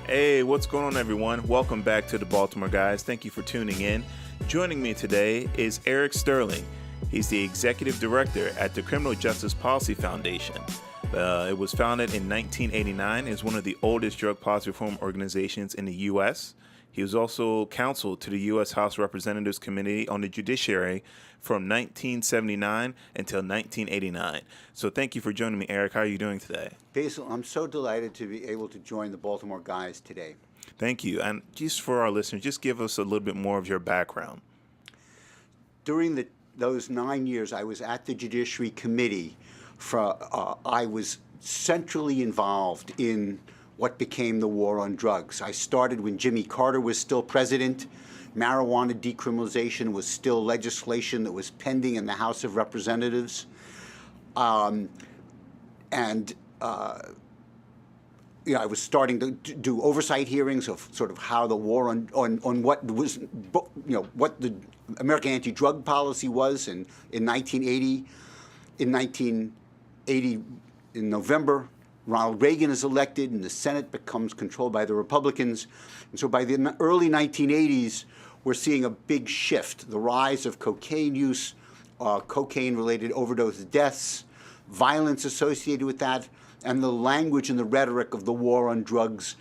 Hey, what's going on, everyone? Welcome back to the Baltimore Guys. Thank you for tuning in. Joining me today is Eric Sterling. He's the Executive Director at the Criminal Justice Policy Foundation. It was founded in 1989 as one of the oldest drug policy reform organizations in the U.S. He was also counsel to the U.S. House of Representatives Committee on the Judiciary from 1979 until 1989. So thank you for joining me, Eric. How are you doing today? Basil, I'm so delighted to be able to join the Baltimore Guys today. Thank you. And just for our listeners, just give us a little bit more of your background. During those 9 years I was at the Judiciary Committee, I was centrally involved in what became the war on drugs. I started when Jimmy Carter was still president. Marijuana decriminalization was still legislation that was pending in the House of Representatives. I was starting to do oversight hearings of sort of how the war on what was, what the American anti-drug policy was in 1980. In 1980, in November, Ronald Reagan is elected, and the Senate becomes controlled by the Republicans. And so by the early 1980s, we're seeing a big shift, the rise of cocaine use, cocaine-related overdose deaths, violence associated with that, and the language and the rhetoric of the war on drugs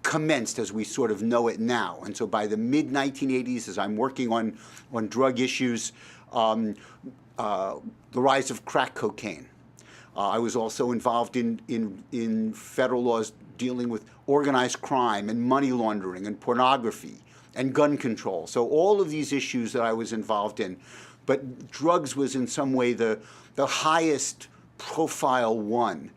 commenced as we sort of know it now. And so by the mid-1980s, as I'm working on drug issues, the rise of crack cocaine. I was also involved in federal laws dealing with organized crime and money laundering and pornography and gun control. So all of these issues that I was involved in, but drugs was in some way the highest profile one.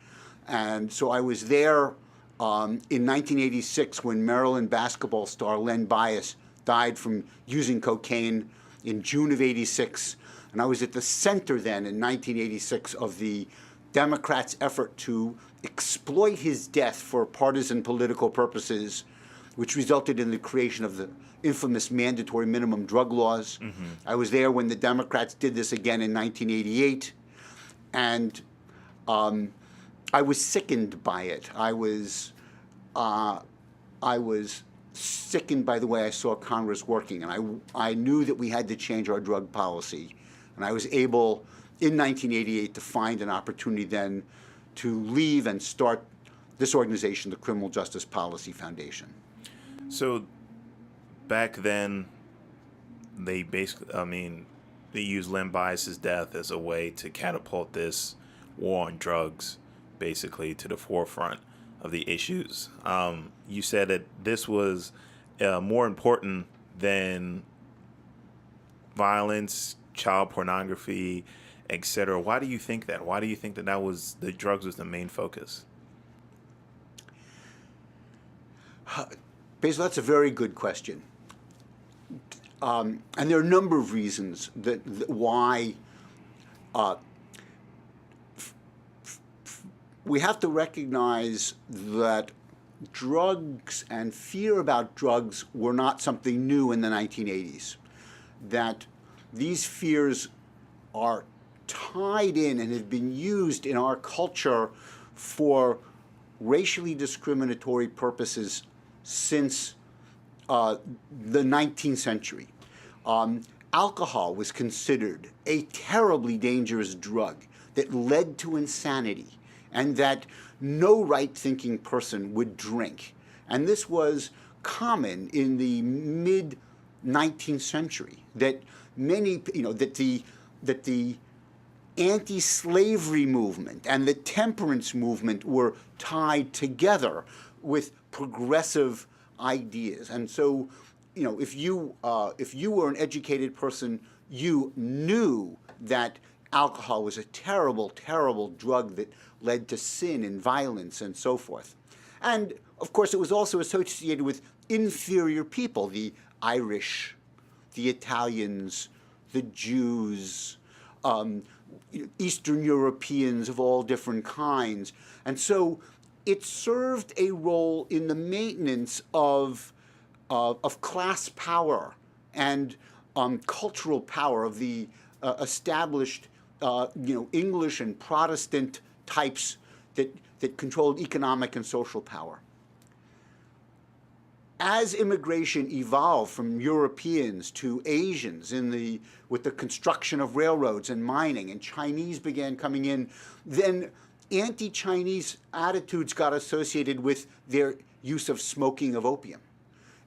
And so I was there in 1986 when Maryland basketball star Len Bias died from using cocaine in June of '86. And I was at the center then in 1986 of the Democrats' effort to exploit his death for partisan political purposes, which resulted in the creation of the infamous mandatory minimum drug laws. Mm-hmm. I was there when the Democrats did this again in 1988, and I was sickened by it. I was sickened by the way I saw Congress working, and I knew that we had to change our drug policy, and I was able in 1988 to find an opportunity then to leave and start this organization, the Criminal Justice Policy Foundation. So back then, they used Len Bias's death as a way to catapult this war on drugs basically to the forefront of the issues. You said that this was more important than violence, child pornography, etc. Why do you think that? Why do you think that the drugs was the main focus? Basil, that's a very good question. And there are a number of reasons why we have to recognize that drugs and fear about drugs were not something new in the 1980s, that these fears are tied in and have been used in our culture for racially discriminatory purposes since the 19th century. Alcohol was considered a terribly dangerous drug that led to insanity and that no right-thinking person would drink. And this was common in the mid-19th century, that that the anti-slavery movement and the temperance movement were tied together with progressive ideas. And so, if you were an educated person, you knew that alcohol was a terrible, terrible drug that led to sin and violence and so forth. And of course, it was also associated with inferior people, the Irish, the Italians, the Jews, Eastern Europeans of all different kinds. And so it served a role in the maintenance of class power and cultural power of the established English and Protestant types that controlled economic and social power. as immigration evolved from Europeans to Asians with the construction of railroads and mining, and Chinese began coming in, then anti-Chinese attitudes got associated with their use of smoking of opium.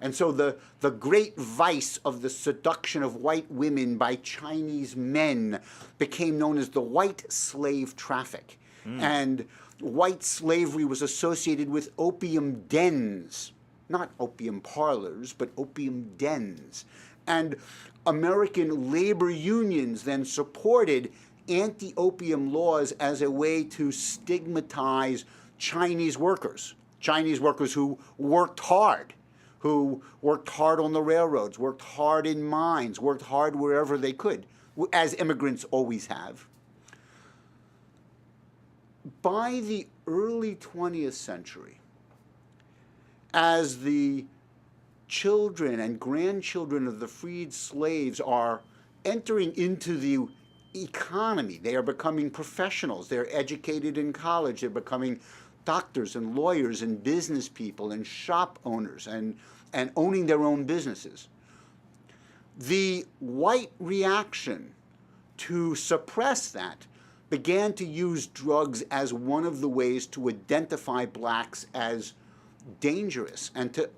And so the great vice of the seduction of white women by Chinese men became known as the white slave traffic. And white slavery was associated with opium dens, not opium parlors, but opium dens. And American labor unions then supported anti-opium laws as a way to stigmatize Chinese workers who worked hard on the railroads, worked hard in mines, worked hard wherever they could, as immigrants always have. By the early 20th century, as the children and grandchildren of the freed slaves are entering into the economy, they are becoming professionals, they're educated in college, they're becoming doctors and lawyers and business people and shop owners and owning their own businesses. The white reaction to suppress that began to use drugs as one of the ways to identify blacks as dangerous and to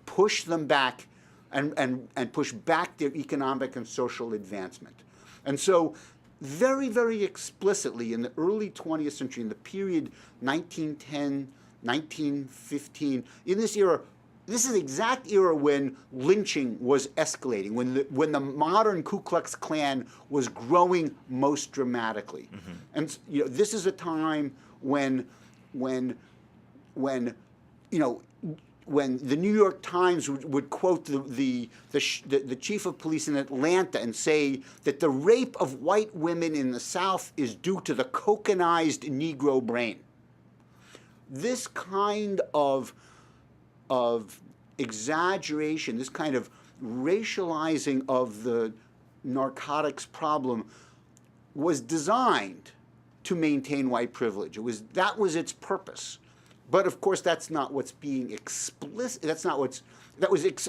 push them back and push back their economic and social advancement. And so very, very explicitly in the early 20th century, in the period 1910, 1915, in this era, this is the exact era when lynching was escalating, when the modern Ku Klux Klan was growing most dramatically. And this is a time when the New York Times would quote the chief of police in Atlanta and say that the rape of white women in the South is due to the cocainized Negro brain. This kind of exaggeration, this kind of racializing of the narcotics problem was designed to maintain white privilege. That was its purpose. But of course, that's not what's being explicit. That was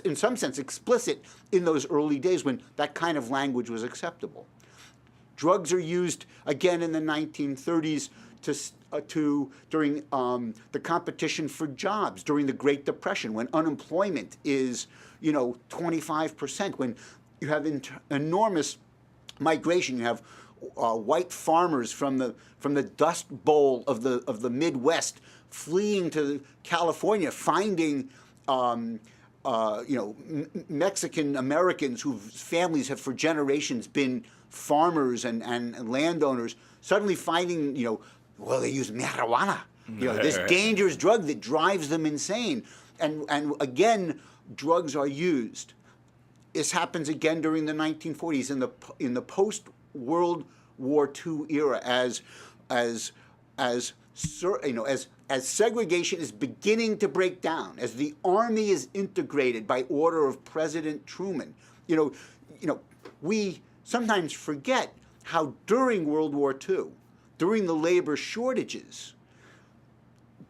in some sense explicit in those early days when that kind of language was acceptable. Drugs are used again in the 1930s during the competition for jobs during the Great Depression, when unemployment is 25%, when you have enormous migration. You have white farmers from the Dust Bowl of the Midwest fleeing to California, finding Mexican Americans whose families have for generations been farmers and landowners, suddenly finding they use marijuana, this dangerous drug that drives them insane, and again drugs are used. This happens again during the 1940s in the post-World War II era as segregation is beginning to break down, as the army is integrated by order of President Truman. We sometimes forget how during World War II, during the labor shortages,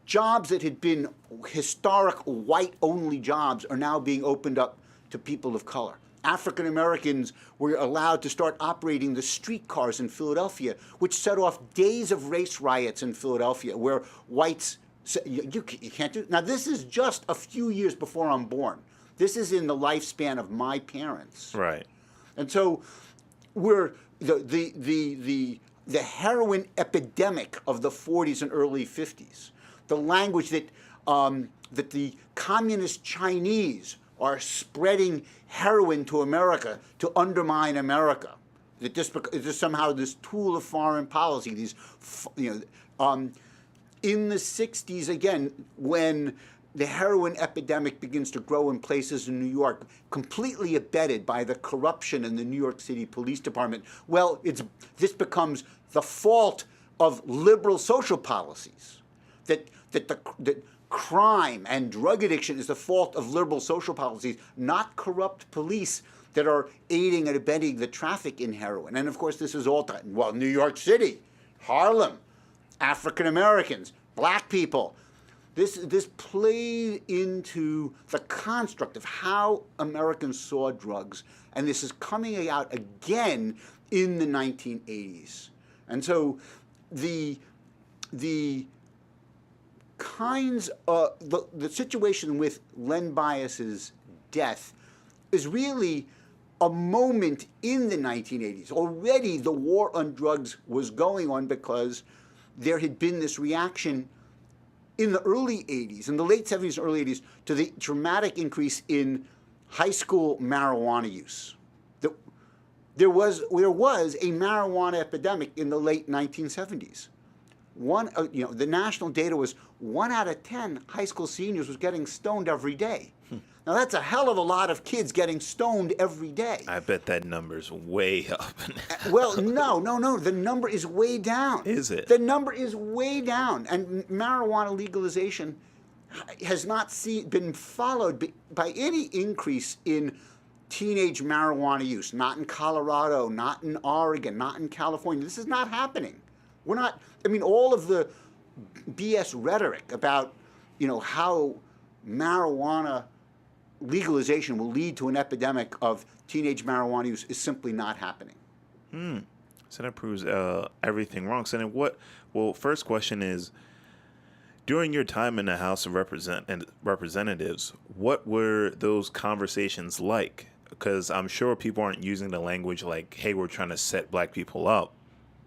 jobs that had been historic white-only jobs are now being opened up to people of color. African Americans were allowed to start operating the streetcars in Philadelphia, which set off days of race riots in Philadelphia, where whites said, you can't do it. Now, this is just a few years before I'm born. This is in the lifespan of my parents. Right. And so we're the heroin epidemic of the 40s and early 50s, the language that the communist Chinese are spreading heroin to America to undermine America. That this is somehow this tool of foreign policy. In the 60s, again, when the heroin epidemic begins to grow in places in New York, completely abetted by the corruption in the New York City Police Department, well, this becomes the fault of liberal social policies. That crime and drug addiction is the fault of liberal social policies, not corrupt police that are aiding and abetting the traffic in heroin. And of course, this is all New York City, Harlem, African Americans, black people. This played into the construct of how Americans saw drugs, and this is coming out again in the 1980s. And so the kinds of the situation with Len Bias's death is really a moment in the 1980s. Already the war on drugs was going on because there had been this reaction in the early 80s, in the late 70s and early 80s, to the dramatic increase in high school marijuana use. There was a marijuana epidemic in the late 1970s. The national data was 1 out of 10 high school seniors was getting stoned every day. Now that's a hell of a lot of kids getting stoned every day. I bet that number's way up. Well, no. The number is way down. Is it? The number is way down. And marijuana legalization has not been followed by any increase in teenage marijuana use. Not in Colorado, not in Oregon, not in California. This is not happening. All of the BS rhetoric about, how marijuana legalization will lead to an epidemic of teenage marijuana use is simply not happening. So that proves everything wrong. So then first question is, during your time in the House of Representatives, what were those conversations like? Because I'm sure people aren't using the language like, hey, we're trying to set black people up.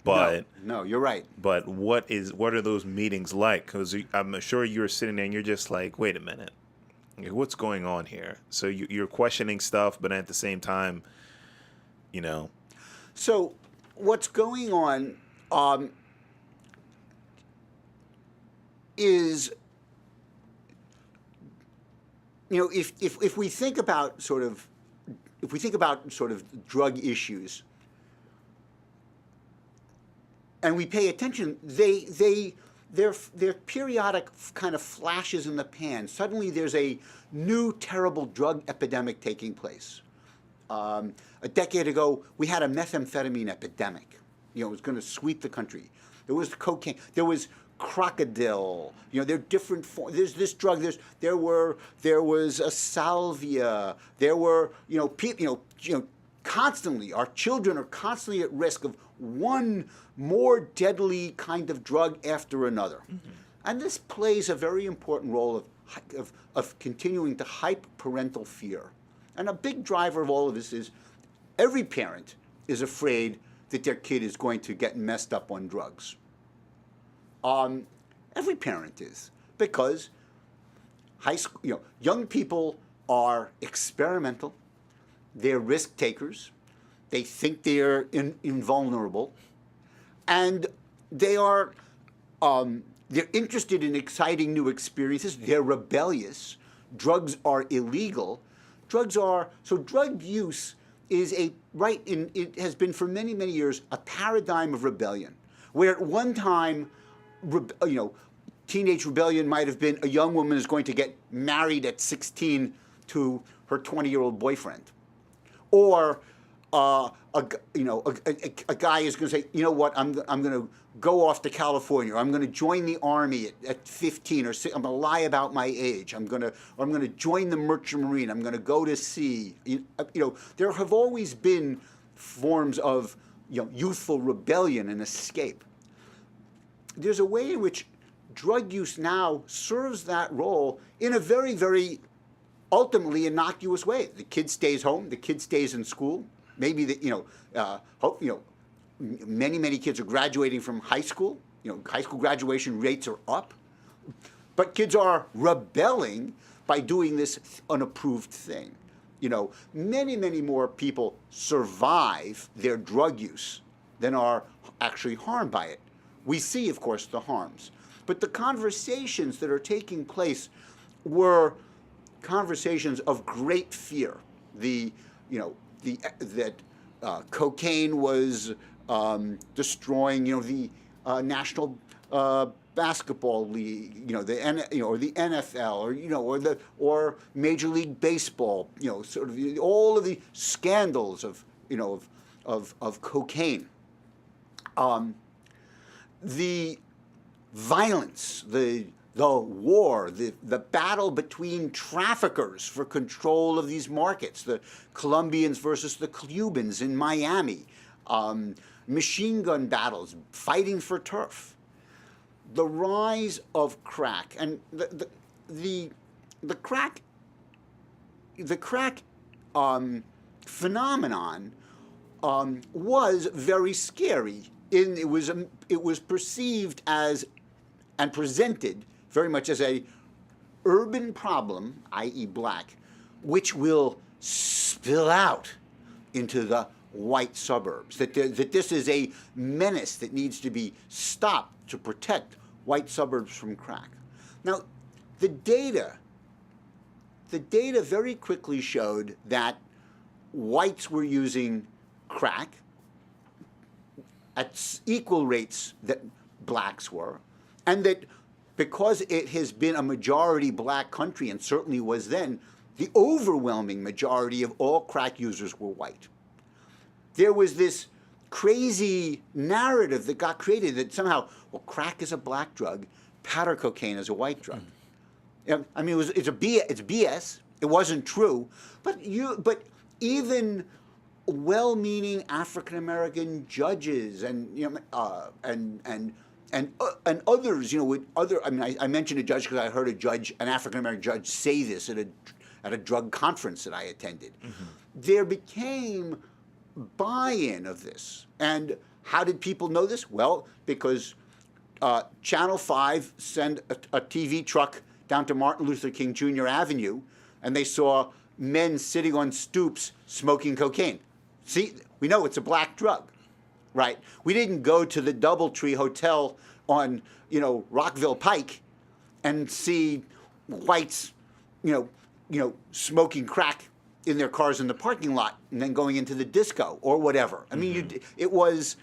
But no, you're right. But what are those meetings like? Because I'm sure you're sitting there and you're just like, wait a minute. What's going on here? So you're questioning stuff, but at the same time, So what's going on is, if we think about sort of drug issues, and we pay attention, they're periodic kind of flashes in the pan. Suddenly there's a new terrible drug epidemic taking place. A decade ago, we had a methamphetamine epidemic. It was going to sweep the country. There was cocaine. There was crocodile. There are different forms. There's this drug. There was a salvia. There were constantly, our children are constantly at risk of one more deadly kind of drug after another. Mm-hmm. And this plays a very important role of continuing to hype parental fear. And a big driver of all of this is every parent is afraid that their kid is going to get messed up on drugs. Every parent is, because young people are experimental, they're risk takers, they think they're invulnerable, and they're interested in exciting new experiences. They're rebellious. Drugs are illegal. Drug use is it has been for many, many years a paradigm of rebellion, where at one time, teenage rebellion might have been a young woman is going to get married at 16 to her 20-year-old boyfriend, or a guy is going to say, I'm going to go off to California, or I'm going to join the army at 15, or I'm going to lie about my age, I'm going to join the Merchant Marine, I'm going to go to sea. There have always been forms of youthful rebellion and escape. There's a way in which drug use now serves that role in a very, very ultimately innocuous way. The kid stays home, the kid stays in school. Maybe many, many kids are graduating from high school. High school graduation rates are up. But kids are rebelling by doing this unapproved thing. Many, many more people survive their drug use than are actually harmed by it. We see, of course, the harms. But the conversations that are taking place were conversations of great fear. That cocaine was destroying, the National Basketball League, or the NFL, or Major League Baseball, sort of all of the scandals of cocaine. The violence, the the war, the battle between traffickers for control of these markets, the Colombians versus the Cubans in Miami, machine gun battles, fighting for turf. The rise of crack, and the crack phenomenon was very scary. It was perceived as and presented very much as a urban problem, i.e. black, which will spill out into the white suburbs, that this is a menace that needs to be stopped to protect white suburbs from crack. Now, the data very quickly showed that whites were using crack at equal rates that blacks were, and that because it has been a majority black country, and certainly was then, the overwhelming majority of all crack users were white. There was this crazy narrative that got created that somehow, well, crack is a black drug, powder cocaine is a white drug. I mean, it's BS. It wasn't true, but even well-meaning African American judges and others, with other. I mean, I mentioned a judge because I heard an African American judge say this at a drug conference that I attended. Mm-hmm. There became buy-in of this, and how did people know this? Well, because Channel 5 sent a TV truck down to Martin Luther King Jr. Avenue, and they saw men sitting on stoops smoking cocaine. See, we know it's a black drug, right? We didn't go to the DoubleTree Hotel on, Rockville Pike and see whites, smoking crack in their cars in the parking lot and then going into the disco or whatever. I mean, it was,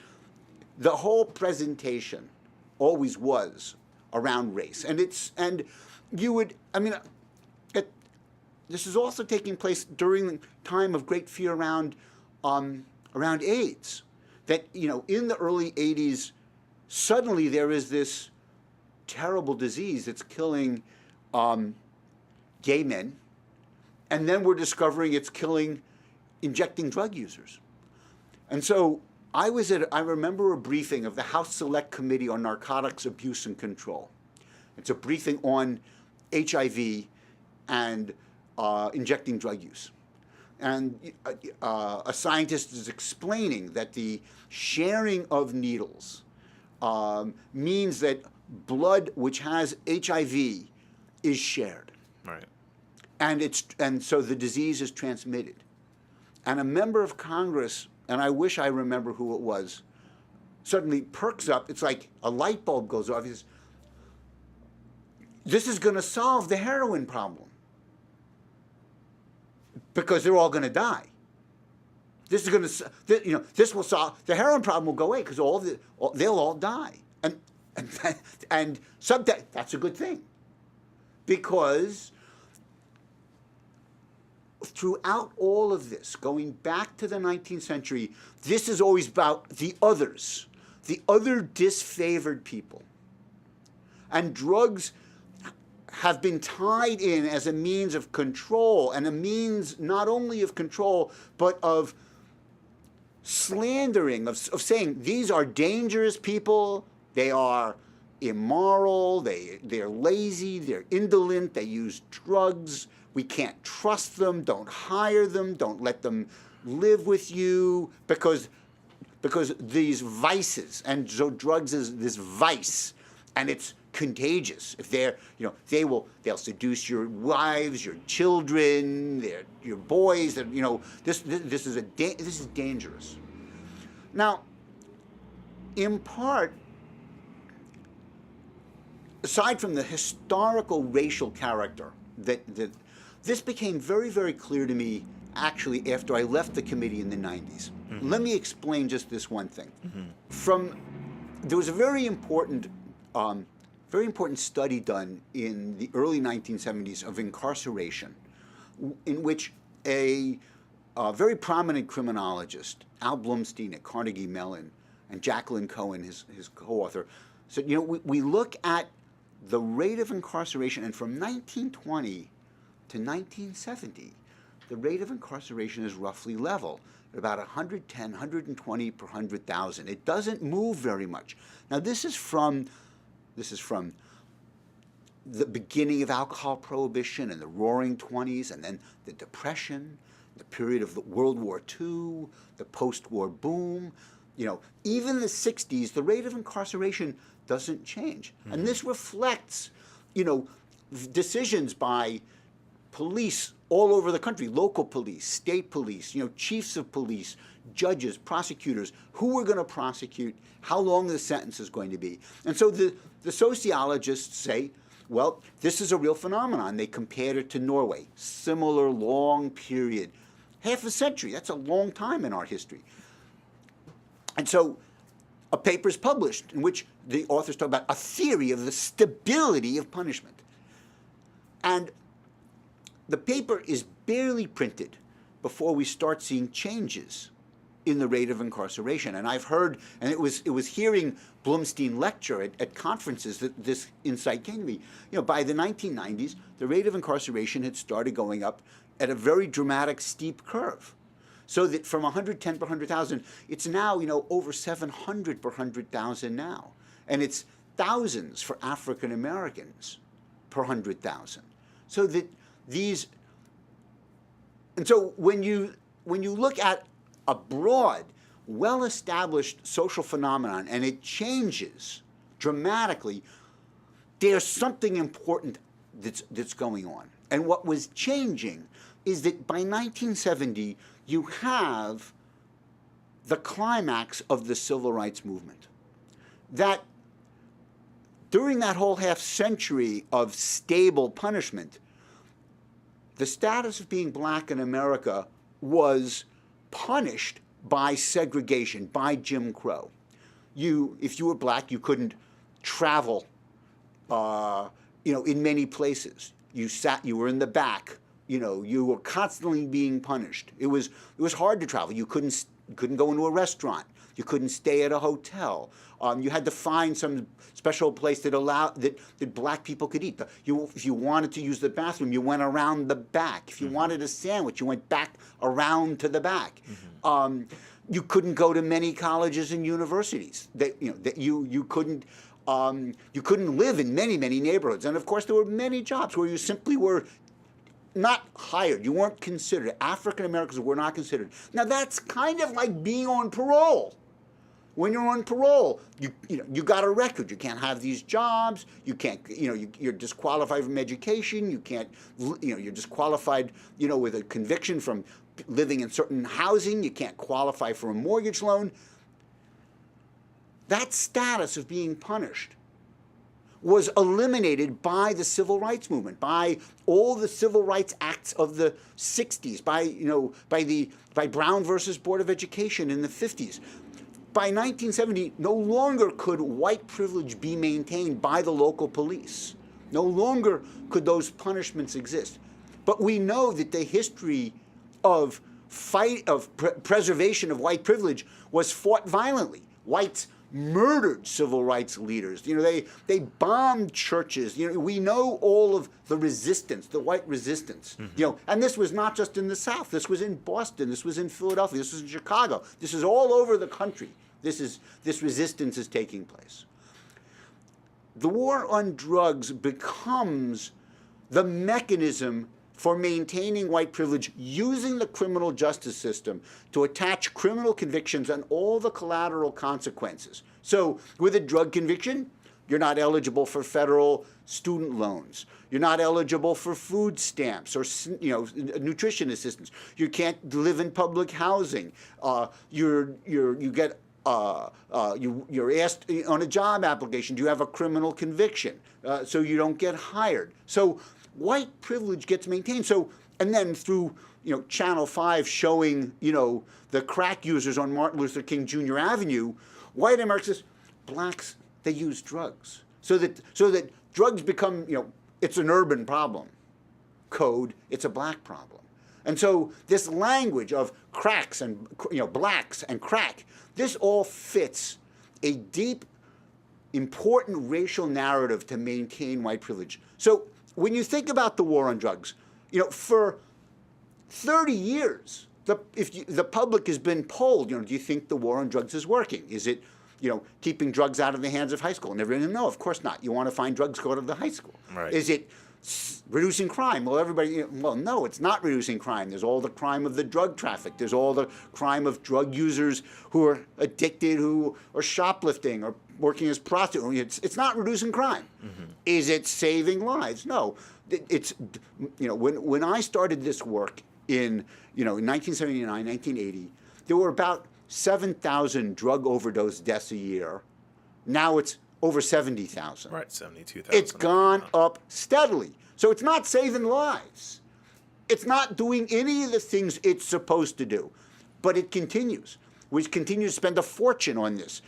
the whole presentation always was around race. This is also taking place during the time of great fear around AIDS. That, in the early 80s, suddenly there is this terrible disease that's killing gay men, and then we're discovering it's injecting drug users. And so I remember a briefing of the House Select Committee on Narcotics Abuse and Control. It's a briefing on HIV and injecting drug use. And a scientist is explaining that the sharing of needles means that blood which has HIV is shared. Right. And so the disease is transmitted. And a member of Congress, and I wish I remember who it was, suddenly perks up. It's like a light bulb goes off. He says, this is going to solve the heroin problem, because they're all going to die. This is going to, this will solve the heroin problem. Will go away because they'll all die, and that's a good thing, because throughout all of this, going back to the 19th century, this is always about the others, the other disfavored people, and drugs have been tied in as a means of control, and a means not only of control, but of slandering, of saying these are dangerous people, they are immoral, they're lazy, they're indolent, they use drugs, we can't trust them, don't hire them, don't let them live with you, because these vices, and so drugs is this vice, and it's contagious. If they'll seduce your wives, your children, your boys. This is dangerous. Now, in part, aside from the historical racial character, that this became very, very clear to me actually after I left the committee in the 90s. Mm-hmm. Let me explain just this one thing. Mm-hmm. There was a very important study done in the early 1970s of incarceration, in which a very prominent criminologist, Al Blumstein at Carnegie Mellon, and Jacqueline Cohen, his co-author, said, we look at the rate of incarceration, and from 1920 to 1970, the rate of incarceration is roughly level, about 110, 120 per 100,000. It doesn't move very much. Now, this is from the beginning of alcohol prohibition and the Roaring '20s, and then the Depression, the period of the World War II, the post-war boom. Even the '60s, the rate of incarceration doesn't change. Mm-hmm. And this reflects, decisions by police all over the country, local police, state police, chiefs of police, judges, prosecutors, who we're going to prosecute, how long the sentence is going to be. And so the sociologists say, well, this is a real phenomenon. They compared it to Norway, similar long period, half a century. That's a long time in our history. And so a paper is published in which the authors talk about a theory of the stability of punishment. And the paper is barely printed before we start seeing changes in the rate of incarceration. And I've heard, and it was hearing Blumstein lecture at conferences that this insight came to me. By the 1990s, the rate of incarceration had started going up at a very dramatic, steep curve. So that from 110 per 100,000, it's now, over 700 per 100,000 now. And it's thousands for African Americans per 100,000. So that and so when you look at a broad, well-established social phenomenon and it changes dramatically, there's something important that's going on. And what was changing is that by 1970, you have the climax of the civil rights movement. That during that whole half century of stable punishment, the status of being black in America was punished by segregation, by Jim Crow. If you were black, you couldn't travel, in many places. You were in the back. You were constantly being punished. It was hard to travel. You couldn't go into a restaurant. You couldn't stay at a hotel. You had to find some special place that black people could eat. If you wanted to use the bathroom, you went around the back. If you wanted a sandwich, you went back around to the back. Mm-hmm. You couldn't go to many colleges and universities. You couldn't live in many neighborhoods. And of course, there were many jobs where you simply were not hired. You weren't considered. African Americans were not considered. Now that's kind of like being on parole. When you're on parole, you got a record. You can't have these jobs. You can't. You're disqualified from education. You can't. You're disqualified. With a conviction from living in certain housing. You can't qualify for a mortgage loan. That status of being punished was eliminated by the civil rights movement, by all the civil rights acts of the 60s, by Brown versus Board of Education in the 50s. By 1970, no longer could white privilege be maintained by the local police. No longer could those punishments exist. But we know that the history of preservation of white privilege was fought violently. Whites murdered civil rights leaders. They bombed churches. We know all of the resistance, the white resistance. Mm-hmm. And this was not just in the South. This was in Boston. This was in Philadelphia. This was in Chicago. This is all over the country. This resistance is taking place. The war on drugs becomes the mechanism for maintaining white privilege, using the criminal justice system to attach criminal convictions and all the collateral consequences. So with a drug conviction, you're not eligible for federal student loans. You're not eligible for food stamps or nutrition assistance. You can't live in public housing. You're asked on a job application, do you have a criminal conviction? So you don't get hired. So white privilege gets maintained. So, and then through Channel 5 showing the crack users on Martin Luther King Jr. Avenue, white Americans, blacks, they use drugs. So that drugs become it's an urban problem. Code, it's a black problem. And so this language of cracks and blacks and crack, this all fits a deep important racial narrative to maintain white privilege. So when you think about the war on drugs, for 30 years, the public has been polled, do you think the war on drugs is working? Is it, keeping drugs out of the hands of high school? And everyone, no, of course not. You want to find drugs, go to the high school. Right. Is it reducing crime? Well, everybody, well, no, it's not reducing crime. There's all the crime of the drug traffic. There's all the crime of drug users who are addicted, who are shoplifting or working as prostitutes. It's not reducing crime. Mm-hmm. Is it saving lives? No. It's, when I started this work in 1979, 1980, there were about 7,000 drug overdose deaths a year. Now it's over 70,000. Right, 72,000. It's gone up steadily. So it's not saving lives. It's not doing any of the things it's supposed to do. But it continues. We continue to spend a fortune on this.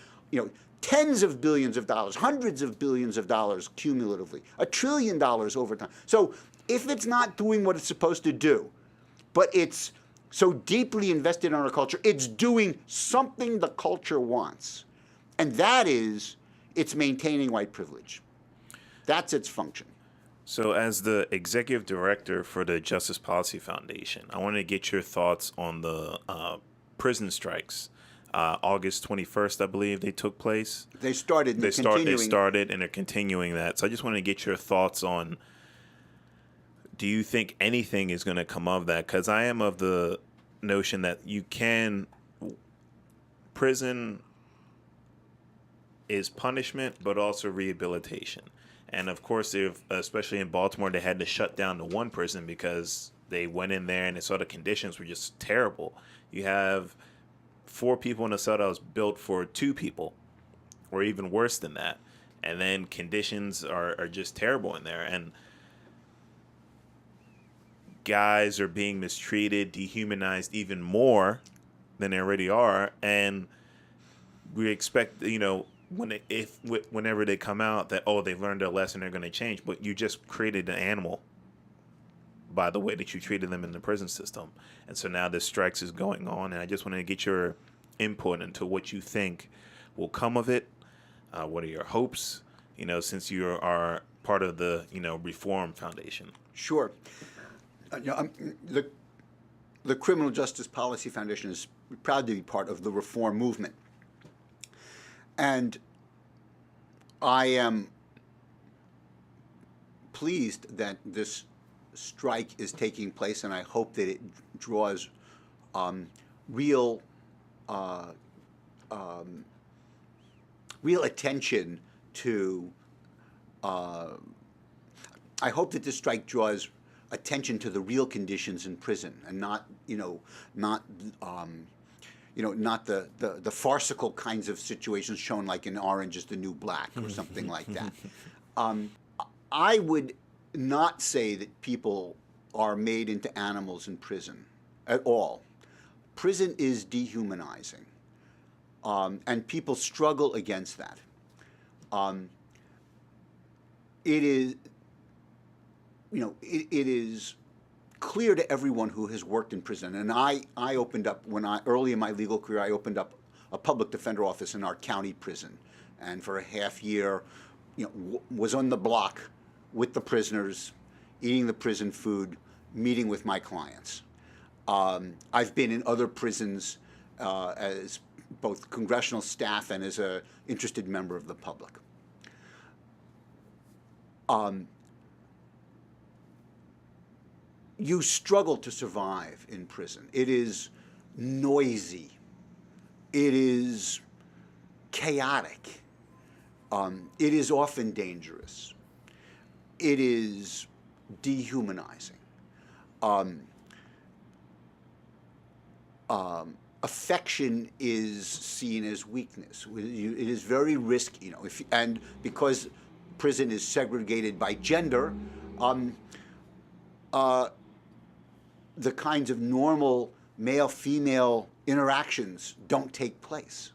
Tens of billions of dollars, hundreds of billions of dollars cumulatively, $1 trillion over time. So if it's not doing what it's supposed to do, but it's so deeply invested in our culture, it's doing something the culture wants. And that is, it's maintaining white privilege. That's its function. So as the executive director for the Justice Policy Foundation, I wanted to get your thoughts on the prison strikes. August 21st, I believe they took place. They started and They started and they're continuing that. So I just wanted to get your thoughts on, do you think anything is going to come of that? Because I am of the notion that prison is punishment, but also rehabilitation. And of course, especially in Baltimore, they had to shut down the one prison because they went in there and they saw the conditions were just terrible. You have 4 people in a cell that was built for 2 people, or even worse than that. And then conditions are just terrible in there. And guys are being mistreated, dehumanized even more than they already are. And we expect, whenever they come out that, they've learned their lesson, they're going to change. But you just created an animal by the way that you treated them in the prison system. And so now this strikes is going on. And I just wanted to get your input into what you think will come of it. What are your hopes, since you are part of the, Reform Foundation? Sure. The Criminal Justice Policy Foundation is proud to be part of the reform movement. And I am pleased that this strike is taking place, and I hope that it draws real attention to. I hope that this strike draws attention to the real conditions in prison, and not the farcical kinds of situations shown like in Orange is the New Black or something like that. I would not say that people are made into animals in prison at all. Prison is dehumanizing, and people struggle against that. It is, it is clear to everyone who has worked in prison. And I opened up, early in my legal career, I opened up a public defender office in our county prison. And for a half year, was on the block with the prisoners, eating the prison food, meeting with my clients. I've been in other prisons as both congressional staff and as an interested member of the public. You struggle to survive in prison. It is noisy. It is chaotic. It is often dangerous. It is dehumanizing. Affection is seen as weakness. It is very risky, and because prison is segregated by gender, the kinds of normal male-female interactions don't take place.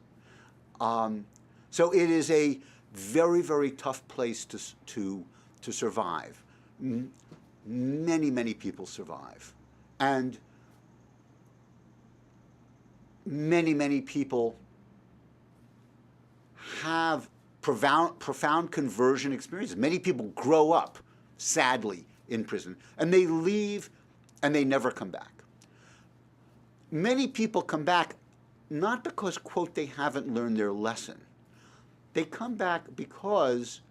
So it is a very, very tough place to survive. Many, many people survive. And many, many people have profound conversion experiences. Many people grow up, sadly, in prison, and they leave and they never come back. Many people come back not because, quote, they haven't learned their lesson. They come back because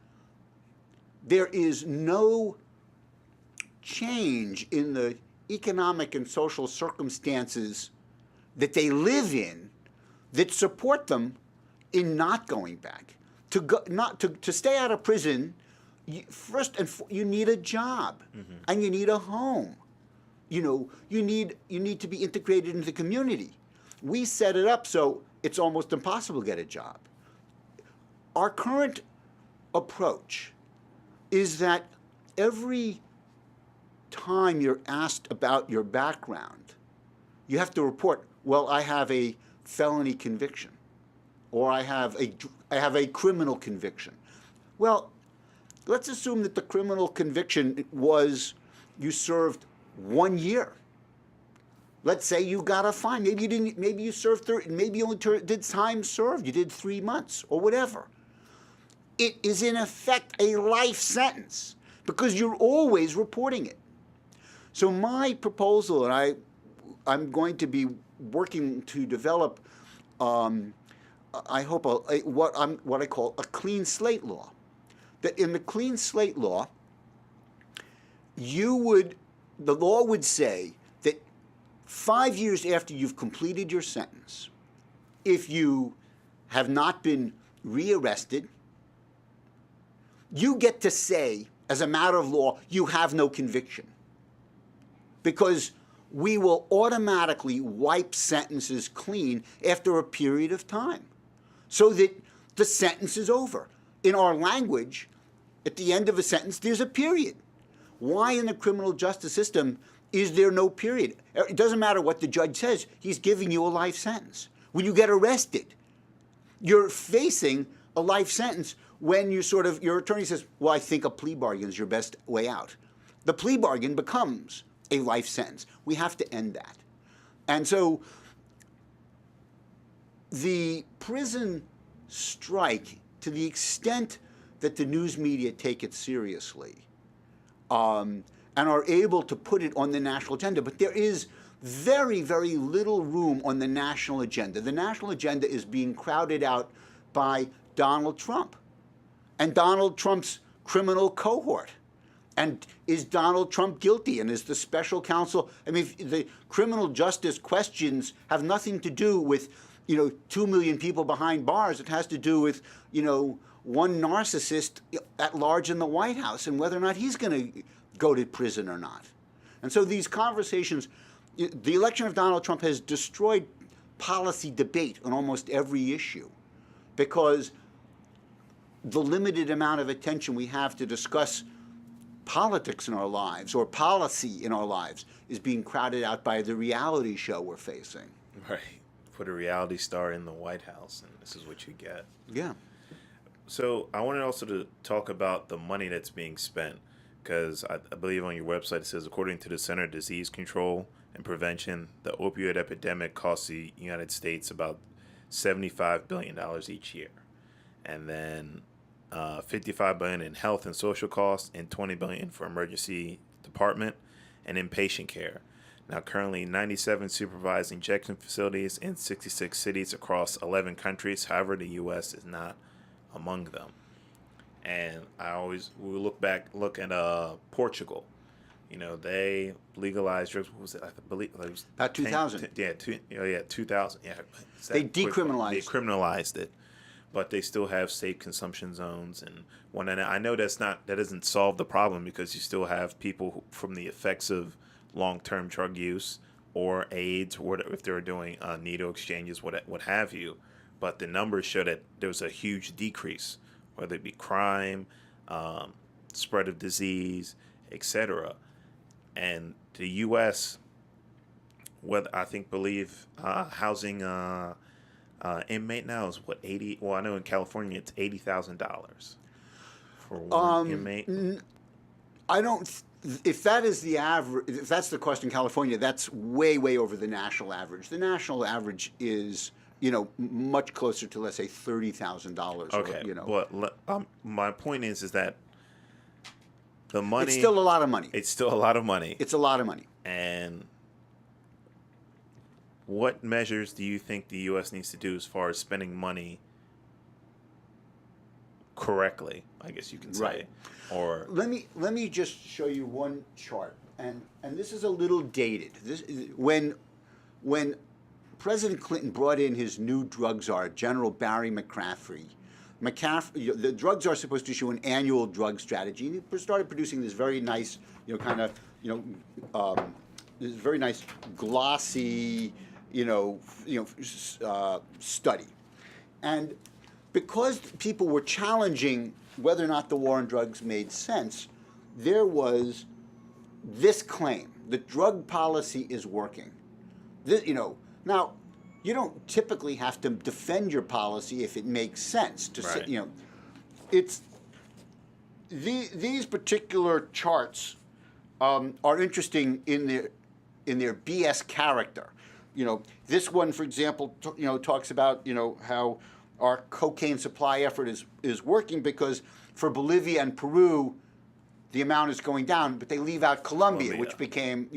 there is no change in the economic and social circumstances that they live in that support them in not going back. To stay out of prison, you need a job, and you need a home. You need to be integrated into the community. We set it up so it's almost impossible to get a job. Our current approach is that every time you're asked about your background, you have to report, well, I have a felony conviction, or I have a criminal conviction. Well, let's assume that the criminal conviction was you served 1 year. Let's say you got a fine. Maybe you didn't. Maybe you served 30. Maybe you only did time served. You did 3 months or whatever. It is in effect a life sentence because you're always reporting it. So my proposal, and I'm going to be working to develop, I hope what I call a clean slate law. That in the clean slate law, the law would say that 5 years after you've completed your sentence, if you have not been rearrested, you get to say, as a matter of law, you have no conviction. Because we will automatically wipe sentences clean after a period of time, so that the sentence is over. In our language, at the end of a sentence, there's a period. Why in the criminal justice system is there no period? It doesn't matter what the judge says. He's giving you a life sentence. When you get arrested, you're facing a life sentence when your attorney says, well, I think a plea bargain is your best way out. The plea bargain becomes a life sentence. We have to end that. And so the prison strike, to the extent that the news media take it seriously and are able to put it on the national agenda, but there is very, very little room on the national agenda. The national agenda is being crowded out by Donald Trump and Donald Trump's criminal cohort. And is Donald Trump guilty? And is the special counsel? I mean, the criminal justice questions have nothing to do with, 2 million people behind bars. It has to do with, one narcissist at large in the White House and whether or not he's going to go to prison or not. And so these conversations, the election of Donald Trump has destroyed policy debate on almost every issue because the limited amount of attention we have to discuss politics in our lives or policy in our lives is being crowded out by the reality show we're facing. Right. Put a reality star in the White House, and this is what you get. Yeah. So I wanted also to talk about the money that's being spent, because I believe on your website it says, according to the Center of Disease Control and Prevention, the opioid epidemic costs the United States about $75 billion each year. And then $55 billion in health and social costs and $20 billion for emergency department and inpatient care. Now, currently 97 supervised injection facilities in 66 cities across 11 countries. However, the U.S. is not among them. And we look at Portugal. They legalized drugs. What was it? I believe it was about 2000. 2000. Yeah, they decriminalized. They criminalized it. But they still have safe consumption zones, and I know that doesn't solve the problem because you still have people from the effects of long-term drug use or AIDS, or if they're doing needle exchanges, what have you. But the numbers show that there was a huge decrease, whether it be crime, spread of disease, etc. And the U.S., housing. Inmate now is what, 80? Well, I know in California it's $80,000 for one inmate. I don't. If that is the average, if that's the cost in California, that's way, way over the national average. The national average is much closer to, let's say, $30,000. Okay, but my point is that the money... It's still a lot of money. It's still a lot of money. It's a lot of money. And what measures do you think the U.S. needs to do as far as spending money correctly, I guess you can say? Right. Or let me just show you one chart, and this is a little dated. When President Clinton brought in his new drug czar, General Barry McCaffrey, the drug czar is supposed to issue an annual drug strategy, and he started producing this very nice, this very nice glossy, study, and because people were challenging whether or not the war on drugs made sense, there was this claim that drug policy is working. Now, you don't typically have to defend your policy if it makes sense. Right. These particular charts are interesting in their BS character. This one, for example, talks about how our cocaine supply effort is working because for Bolivia and Peru, the amount is going down, but they leave out Colombia. Which became,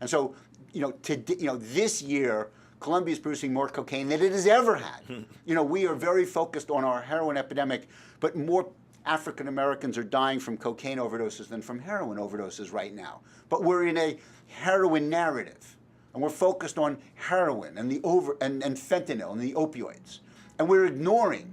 and so, this year, Colombia is producing more cocaine than it has ever had. We are very focused on our heroin epidemic, but more African Americans are dying from cocaine overdoses than from heroin overdoses right now. But we're in a heroin narrative, and we're focused on heroin and and fentanyl and the opioids. And we're ignoring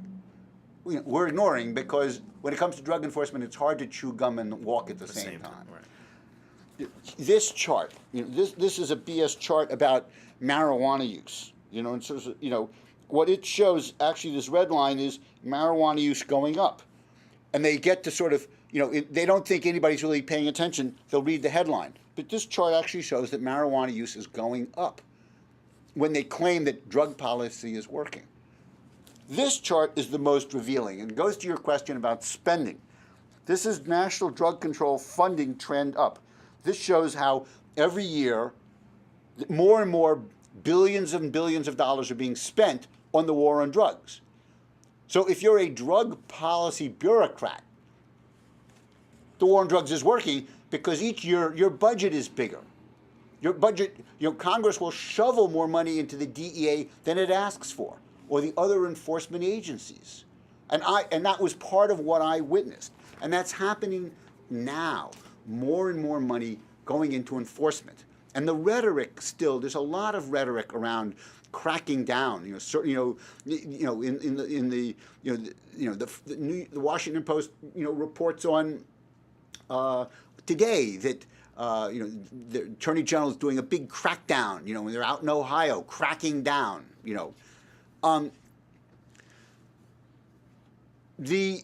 because when it comes to drug enforcement, it's hard to chew gum and walk at the same time. Right. This chart, this is a BS chart about marijuana use. And so, what it shows, actually, this red line is marijuana use going up, and they get to sort of, they don't think anybody's really paying attention. They'll read the headline, but this chart actually shows that marijuana use is going up when they claim that drug policy is working. This chart is the most revealing and goes to your question about spending. This is national drug control funding trend up. This shows how every year more and more billions and billions of dollars are being spent on the war on drugs. So if you're a drug policy bureaucrat, the war on drugs is working because each year your budget is bigger. Your budget, Congress will shovel more money into the DEA than it asks for, or the other enforcement agencies. And that was part of what I witnessed. And that's happening now. More and more money going into enforcement. And the rhetoric still, there's a lot of rhetoric around cracking down. The Washington Post, reports on today that the Attorney General is doing a big crackdown. When they're out in Ohio, cracking down. The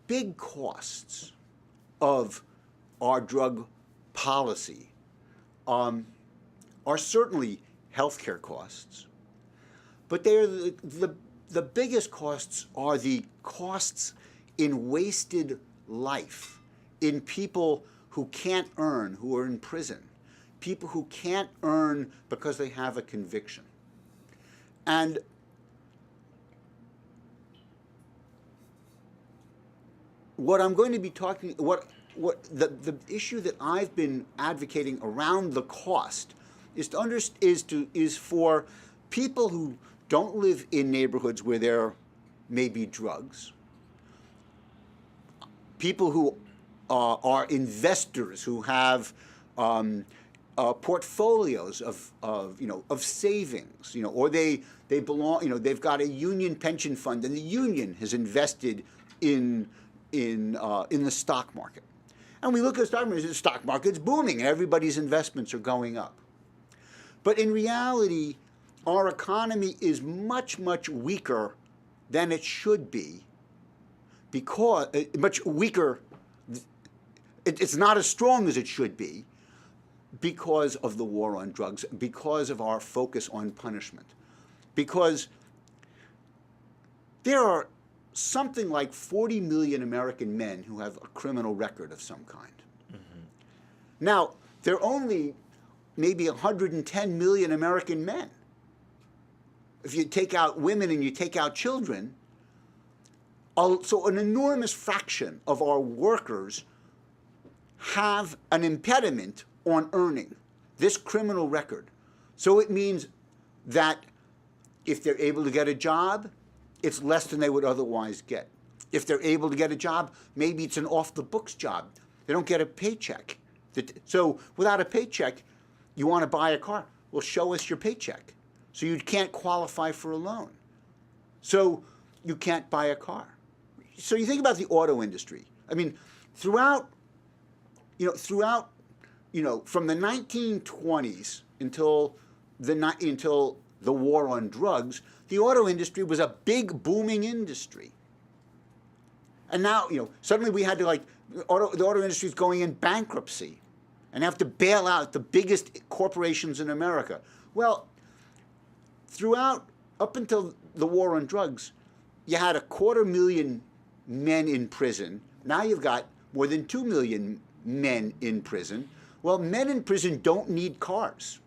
big costs of our drug policy are certainly healthcare costs, but they're the biggest costs are the costs in wasted life, in people who can't earn, who are in prison, people who can't earn because they have a conviction. And what I'm going to be talking, the issue that I've been advocating around the cost is for people who don't live in neighborhoods where there may be drugs, people who are investors who have portfolios of savings, or they belong, they've got a union pension fund, and the union has invested in the stock market. And we look at the stock market's booming, and everybody's investments are going up. But in reality, our economy is much, much weaker than it should be, because much weaker. It's not as strong as it should be because of the war on drugs, because of our focus on punishment, because there are something like 40 million American men who have a criminal record of some kind. Mm-hmm. Now, they're only, maybe 110 million American men. If you take out women and you take out children, so an enormous fraction of our workers have an impediment on earning this criminal record. So it means that if they're able to get a job, it's less than they would otherwise get. If they're able to get a job, maybe it's an off-the-books job. They don't get a paycheck. So without a paycheck, you want to buy a car. Well, show us your paycheck. So you can't qualify for a loan. So you can't buy a car. So you think about the auto industry. I mean, throughout, from the 1920s until the war on drugs, the auto industry was a big booming industry. And now, suddenly we had to the auto industry is going in bankruptcy and have to bail out the biggest corporations in America. Well, up until the war on drugs, you had 250,000 men in prison. Now you've got more than 2 million men in prison. Well, men in prison don't need cars.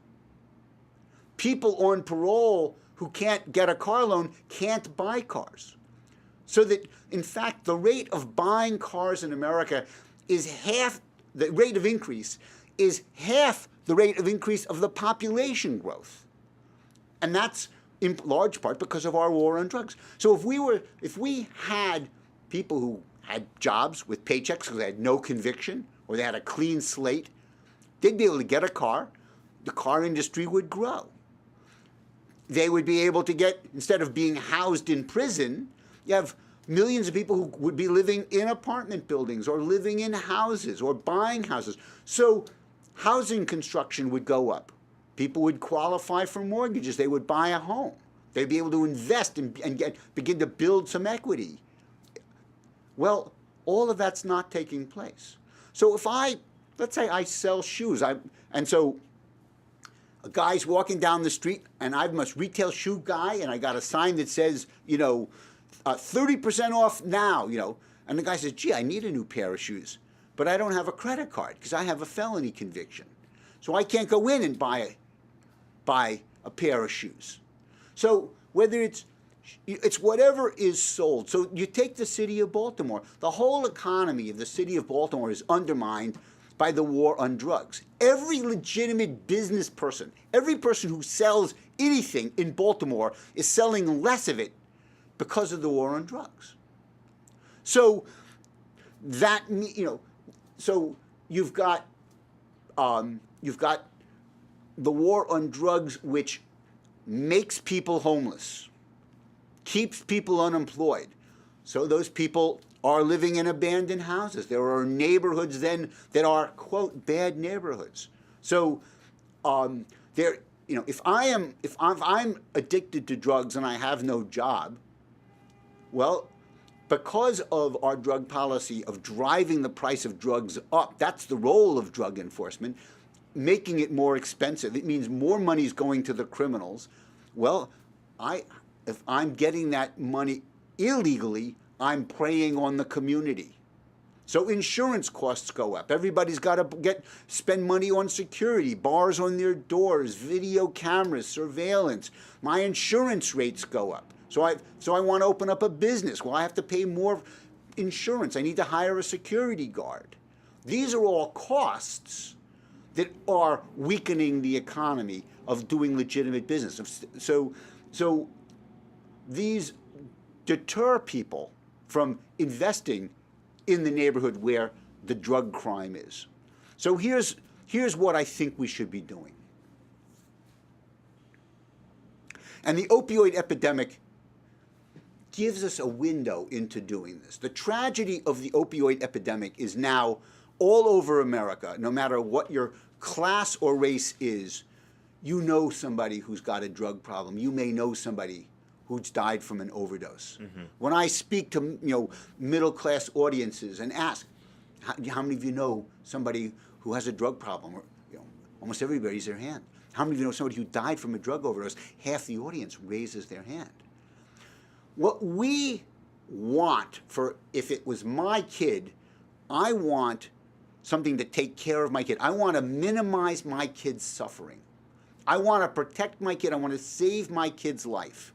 People on parole who can't get a car loan can't buy cars. So that, in fact, the rate of buying cars in America is the rate of increase is half the rate of increase of the population growth. And that's in large part because of our war on drugs. So if we had people who had jobs with paychecks because they had no conviction or they had a clean slate, they'd be able to get a car. The car industry would grow. They would be able to get, instead of being housed in prison, you have millions of people who would be living in apartment buildings or living in houses or buying houses. So housing construction would go up. People would qualify for mortgages. They would buy a home. They'd be able to invest and begin to build some equity. Well, all of that's not taking place. So let's say I sell shoes, and so a guy's walking down the street, and I'm a retail shoe guy, and I got a sign that says, 30% off now, and the guy says, gee, I need a new pair of shoes, but I don't have a credit card because I have a felony conviction. So I can't go in and buy a pair of shoes. So whether it's whatever is sold. So you take the city of Baltimore. The whole economy of the city of Baltimore is undermined by the war on drugs. Every legitimate business person, every person who sells anything in Baltimore is selling less of it because of the war on drugs. So that, so you've got the war on drugs, which makes people homeless, keeps people unemployed. So those people are living in abandoned houses. There are neighborhoods then that are, quote, bad neighborhoods. So if I'm addicted to drugs and I have no job, well, because of our drug policy of driving the price of drugs up, that's the role of drug enforcement, making it more expensive. It means more money is going to the criminals. Well, if I'm getting that money illegally, I'm preying on the community. So insurance costs go up. Everybody's got to spend money on security, bars on their doors, video cameras, surveillance. My insurance rates go up. So I want to open up a business. Well, I have to pay more insurance. I need to hire a security guard. These are all costs that are weakening the economy of doing legitimate business. So these deter people from investing in the neighborhood where the drug crime is. So here's what I think we should be doing. And the opioid epidemic gives us a window into doing this. The tragedy of the opioid epidemic is now all over America. No matter what your class or race is, you know somebody who's got a drug problem. You may know somebody who's died from an overdose. Mm-hmm. When I speak to middle-class audiences and ask, how many of you know somebody who has a drug problem? Or, almost everybody raises their hand. How many of you know somebody who died from a drug overdose? Half the audience raises their hand. What we want if it was my kid, I want something to take care of my kid. I want to minimize my kid's suffering. I want to protect my kid. I want to save my kid's life.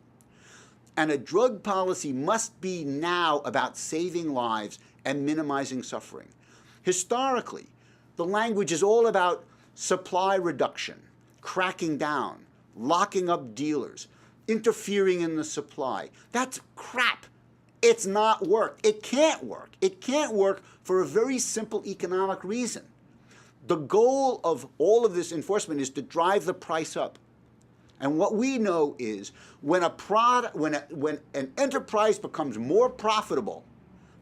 And a drug policy must be now about saving lives and minimizing suffering. Historically, the language is all about supply reduction, cracking down, locking up dealers, interfering in the supply. That's crap. It's not work. It can't work. It can't work for a very simple economic reason. The goal of all of this enforcement is to drive the price up. And what we know is when an enterprise becomes more profitable,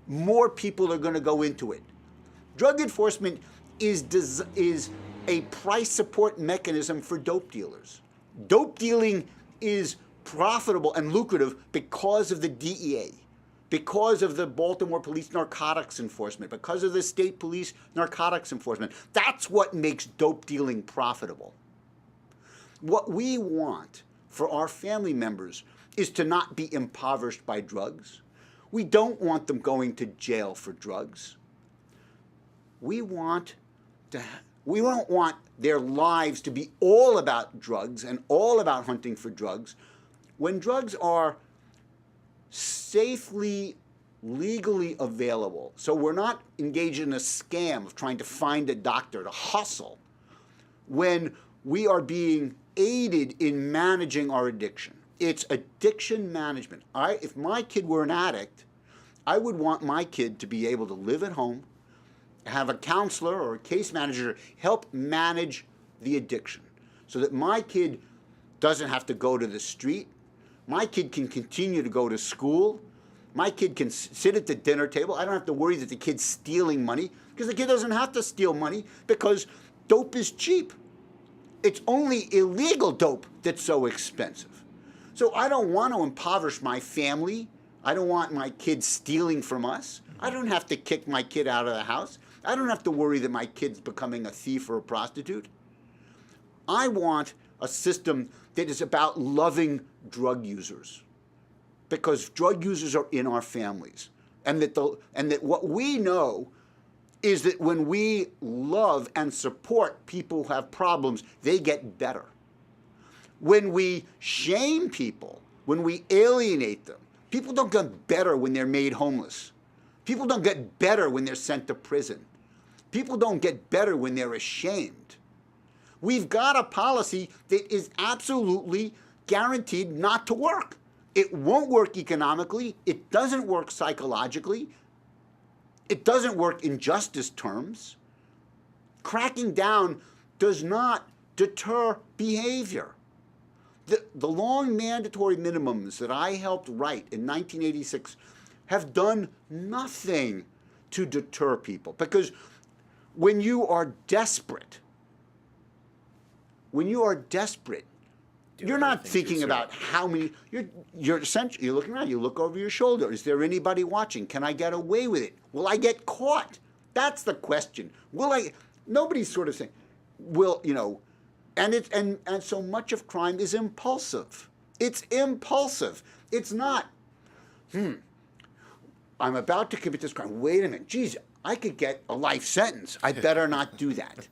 more people are going to go into it. Drug enforcement is a price support mechanism for dope dealers. Dope dealing is profitable and lucrative because of the DEA, because of the Baltimore Police narcotics enforcement, because of the state police narcotics enforcement. That's what makes dope dealing profitable. What we want for our family members is to not be impoverished by drugs. We don't want them going to jail for drugs. We don't want their lives to be all about drugs and all about hunting for drugs. When drugs are safely, legally available, so we're not engaged in a scam of trying to find a doctor to hustle, when we are being aided in managing our addiction. It's addiction management. If my kid were an addict, I would want my kid to be able to live at home, have a counselor or a case manager help manage the addiction so that my kid doesn't have to go to the street. My kid can continue to go to school. My kid can sit at the dinner table. I don't have to worry that the kid's stealing money, because the kid doesn't have to steal money because dope is cheap. It's only illegal dope that's so expensive. So I don't want to impoverish my family. I don't want my kids stealing from us. I don't have to kick my kid out of the house. I don't have to worry that my kid's becoming a thief or a prostitute. I want a system that is about loving drug users, because drug users are in our families. And that what we know is that when we love and support people who have problems, they get better. When we shame people, when we alienate them, people don't get better when they're made homeless. People don't get better when they're sent to prison. People don't get better when they're ashamed. We've got a policy that is absolutely guaranteed not to work. It won't work economically. It doesn't work psychologically. It doesn't work in justice terms. Cracking down does not deter behavior. The long mandatory minimums that I helped write in 1986 have done nothing to deter people, because when you are desperate, you're not thinking about how many. You're essentially looking around. You look over your shoulder. Is there anybody watching? Can I get away with it? Will I get caught? That's the question. Will I? Nobody's sort of saying, will you know? And so much of crime is impulsive. It's impulsive. It's not. I'm about to commit this crime. Wait a minute. Geez, I could get a life sentence. I better not do that.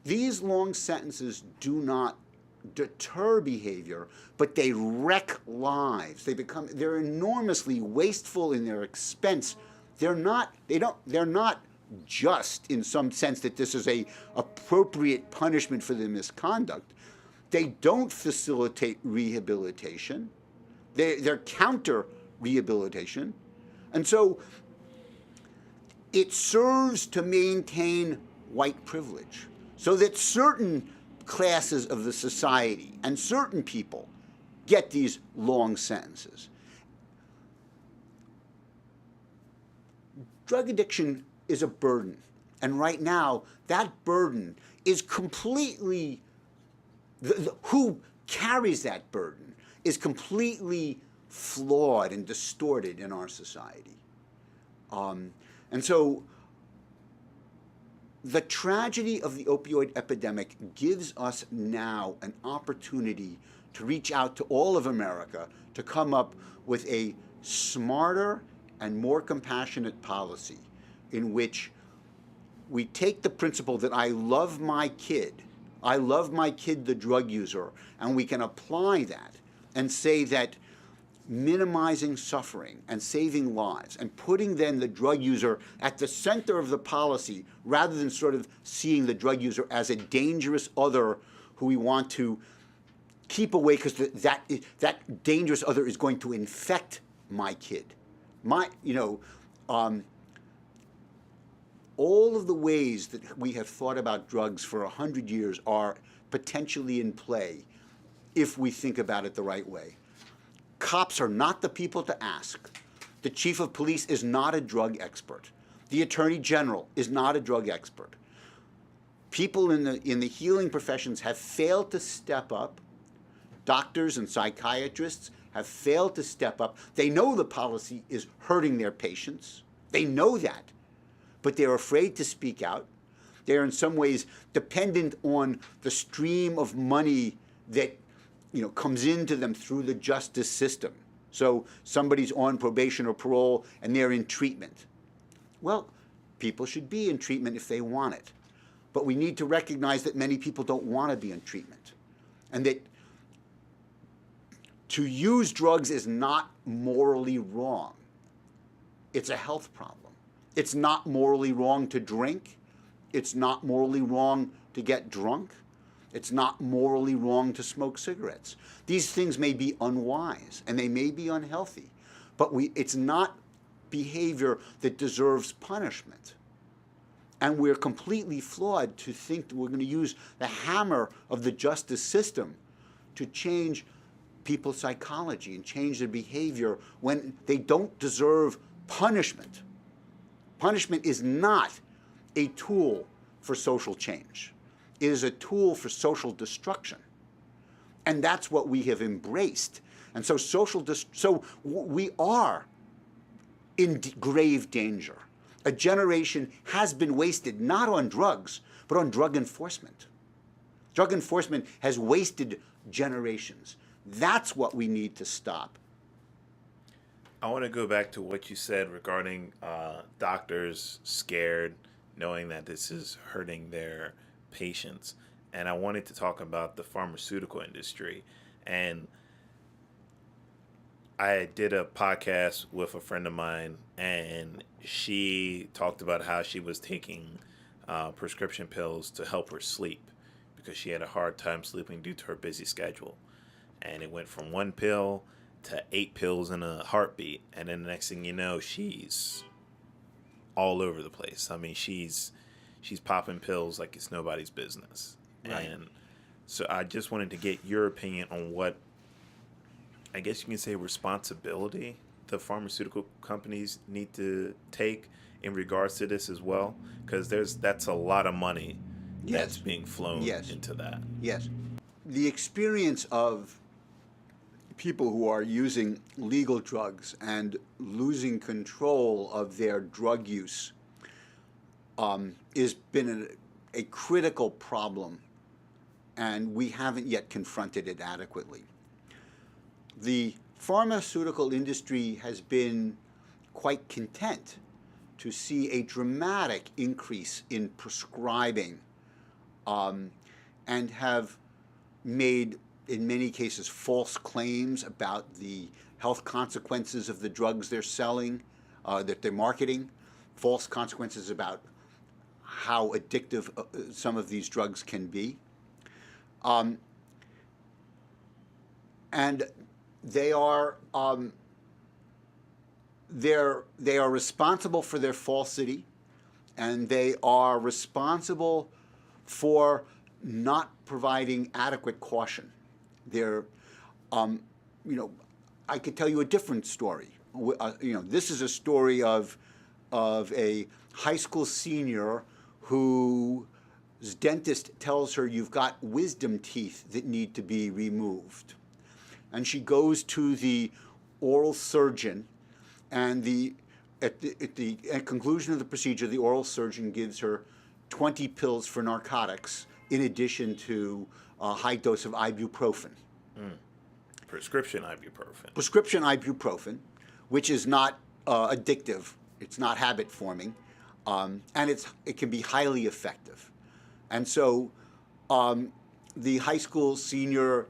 These long sentences do not deter behavior, but they wreck lives. They're enormously wasteful in their expense. They're not just in some sense that this is a appropriate punishment for the misconduct. They don't facilitate rehabilitation. They're counter rehabilitation. And so it serves to maintain white privilege, so that certain classes of the society and certain people get these long sentences. Drug addiction is a burden, and right now that burden is completely, who carries that burden is completely flawed and distorted in our society. And so the tragedy of the opioid epidemic gives us now an opportunity to reach out to all of America to come up with a smarter and more compassionate policy in which we take the principle that I love my kid, the drug user, and we can apply that and say that minimizing suffering and saving lives and putting then the drug user at the center of the policy rather than sort of seeing the drug user as a dangerous other who we want to keep away because that dangerous other is going to infect my kid. All of the ways that we have thought about drugs for 100 years are potentially in play if we think about it the right way. Cops are not the people to ask. The chief of police is not a drug expert. The attorney general is not a drug expert. People in the healing professions have failed to step up. Doctors and psychiatrists have failed to step up. They know the policy is hurting their patients. They know that, but they're afraid to speak out. They're in some ways dependent on the stream of money that comes into them through the justice system. So somebody's on probation or parole and they're in treatment. Well, people should be in treatment if they want it. But we need to recognize that many people don't want to be in treatment. And that to use drugs is not morally wrong. It's a health problem. It's not morally wrong to drink. It's not morally wrong to get drunk. It's not morally wrong to smoke cigarettes. These things may be unwise and they may be unhealthy, but it's not behavior that deserves punishment. And we're completely flawed to think that we're going to use the hammer of the justice system to change people's psychology and change their behavior when they don't deserve punishment. Punishment is not a tool for social change. It is a tool for social destruction. And that's what we have embraced. And so so we are in grave danger. A generation has been wasted not on drugs, but on drug enforcement. Drug enforcement has wasted generations. That's what we need to stop. I want to go back to what you said regarding doctors scared, knowing that this is hurting their patients. And I wanted to talk about the pharmaceutical industry. And I did a podcast with a friend of mine, and she talked about how she was taking prescription pills to help her sleep because she had a hard time sleeping due to her busy schedule. And it went from 1 pill to 8 pills in a heartbeat. And then the next thing you know, she's all over the place. I mean, she's popping pills like it's nobody's business. Right. And so I just wanted to get your opinion on what, I guess you can say, responsibility the pharmaceutical companies need to take in regards to this as well, because that's a lot of money that's being flown into that. Yes. The experience of people who are using legal drugs and losing control of their drug use has been a critical problem, and we haven't yet confronted it adequately. The pharmaceutical industry has been quite content to see a dramatic increase in prescribing and have made, in many cases, false claims about the health consequences of the drugs they're selling, that they're marketing, false consequences about how addictive some of these drugs can be. And they are responsible for their falsity, and they are responsible for not providing adequate caution. They're, I could tell you a different story. This is a story of a high school senior whose dentist tells her you've got wisdom teeth that need to be removed. And she goes to the oral surgeon, and at the conclusion of the procedure, the oral surgeon gives her 20 pills for narcotics in addition to a high dose of ibuprofen. Prescription ibuprofen. Prescription ibuprofen, which is not addictive. It's not habit forming. and it can be highly effective. And so the high school senior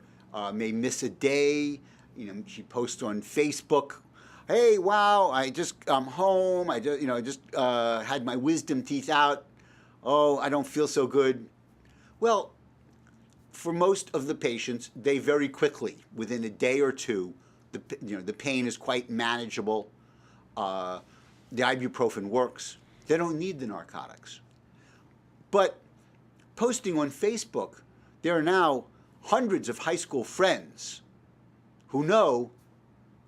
may miss a day. She posts on Facebook, "Hey, wow! I'm home. I just had my wisdom teeth out. Oh, I don't feel so good." Well, for most of the patients, they very quickly, within a day or two, the pain is quite manageable. The ibuprofen works. They don't need the narcotics. But posting on Facebook, there are now hundreds of high school friends who know,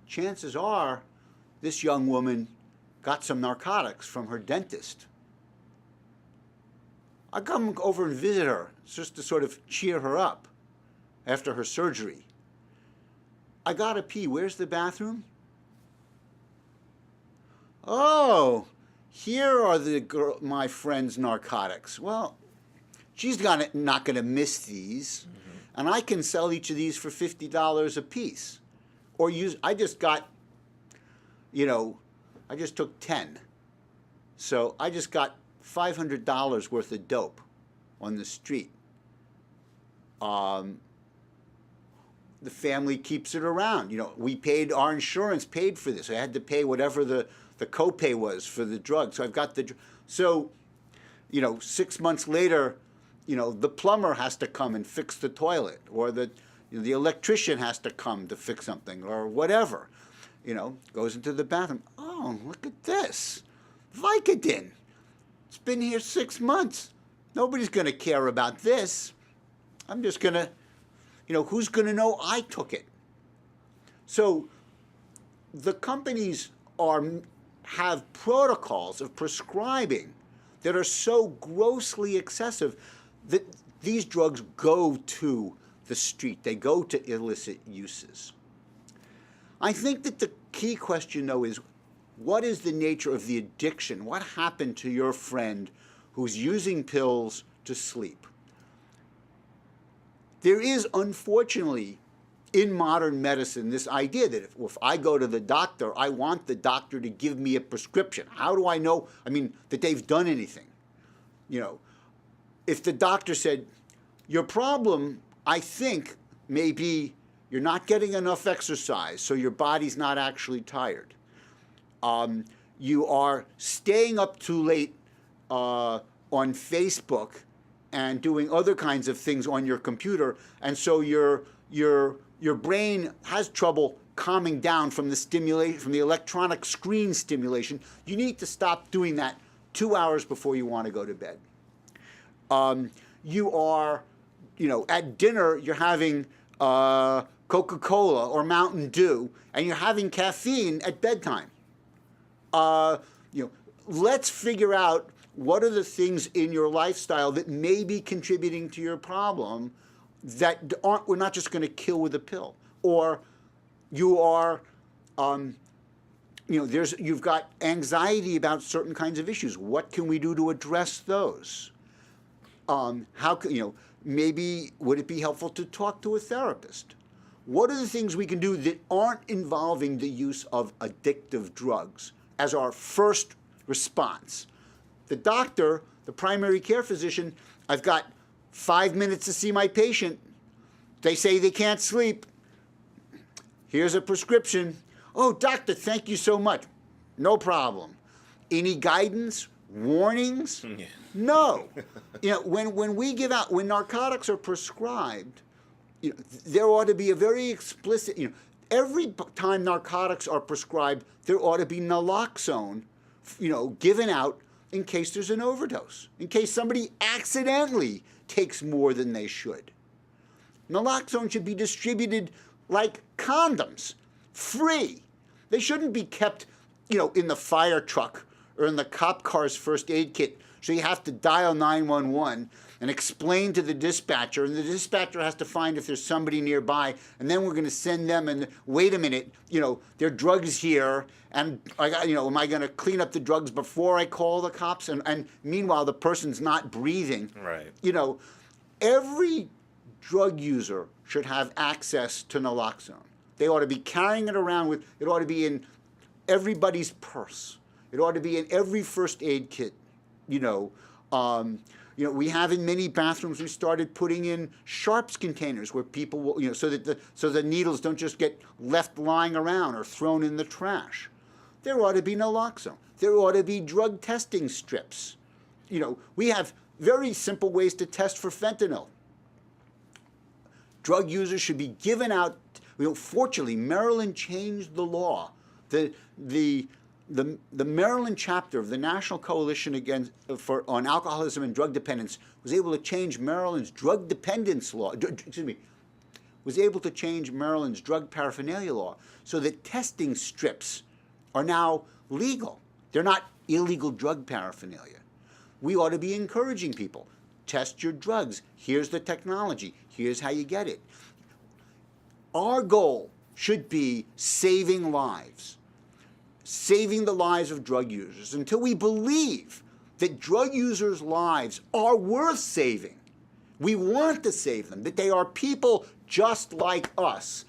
chances are, this young woman got some narcotics from her dentist. I come over and visit her just to sort of cheer her up after her surgery. I gotta pee. Where's the bathroom? Oh, here are my friend's narcotics. Well, she's not gonna miss these, and I can sell each of these for $50 a piece, or I just took 10, so I just got $500 worth of dope on the street. The family keeps it around. Our insurance paid for this. I had to pay whatever the copay was for the drug. So I've got 6 months later, the plumber has to come and fix the toilet, or the electrician has to come to fix something, or whatever. Goes into the bathroom. Oh, look at this. Vicodin. It's been here 6 months. Nobody's going to care about this. I'm just going to, who's going to know I took it? So the companies have protocols of prescribing that are so grossly excessive that these drugs go to the street. They go to illicit uses. I think that the key question, though, is what is the nature of the addiction? What happened to your friend who's using pills to sleep? There is, unfortunately, in modern medicine, this idea that if I go to the doctor, I want the doctor to give me a prescription. How do I know, that they've done anything? If the doctor said, your problem, I think, may be you're not getting enough exercise, so your body's not actually tired. You are staying up too late on Facebook and doing other kinds of things on your computer, and so your brain has trouble calming down from the stimulation, from the electronic screen stimulation. You need to stop doing that 2 hours before you want to go to bed. You are, at dinner you're having Coca-Cola or Mountain Dew, and you're having caffeine at bedtime. Let's figure out what are the things in your lifestyle that may be contributing to your problem that we're not just going to kill with a pill. Or you are, you've got anxiety about certain kinds of issues. What can we do to address those? Maybe would it be helpful to talk to a therapist? What are the things we can do that aren't involving the use of addictive drugs as our first response? The doctor, the primary care physician, I've got 5 minutes to see my patient. They say they can't sleep. Here's a prescription. Oh, doctor, thank you so much. No problem. Any guidance? Warnings? Yeah. No. When narcotics are prescribed, there ought to be a very explicit, every time narcotics are prescribed, there ought to be naloxone, given out in case there's an overdose, in case somebody accidentally takes more than they should. Naloxone should be distributed like condoms, free. They shouldn't be kept, in the fire truck or in the cop car's first aid kit, so you have to dial 911 and explain to the dispatcher, and the dispatcher has to find if there's somebody nearby, and then we're going to send them, and wait a minute, there are drugs here, and am I going to clean up the drugs before I call the cops? And meanwhile, the person's not breathing. Right. Every drug user should have access to naloxone. They ought to be carrying it around it ought to be in everybody's purse. It ought to be in every first aid kit You know, we have in many bathrooms, we started putting in sharps containers where people will, so that the needles don't just get left lying around or thrown in the trash. There ought to be naloxone. There ought to be drug testing strips. We have very simple ways to test for fentanyl. Drug users should be given out. Fortunately, Maryland changed the law. The Maryland chapter of the National Coalition on Alcoholism and Drug Dependence was able to change Maryland's drug dependence law. Was able to change Maryland's drug paraphernalia law so that testing strips are now legal. They're not illegal drug paraphernalia. We ought to be encouraging people. Test your drugs. Here's the technology. Here's how you get it. Our goal should be saving lives. Saving the lives of drug users until we believe that drug users' lives are worth saving. We want to save them, that they are people just like us.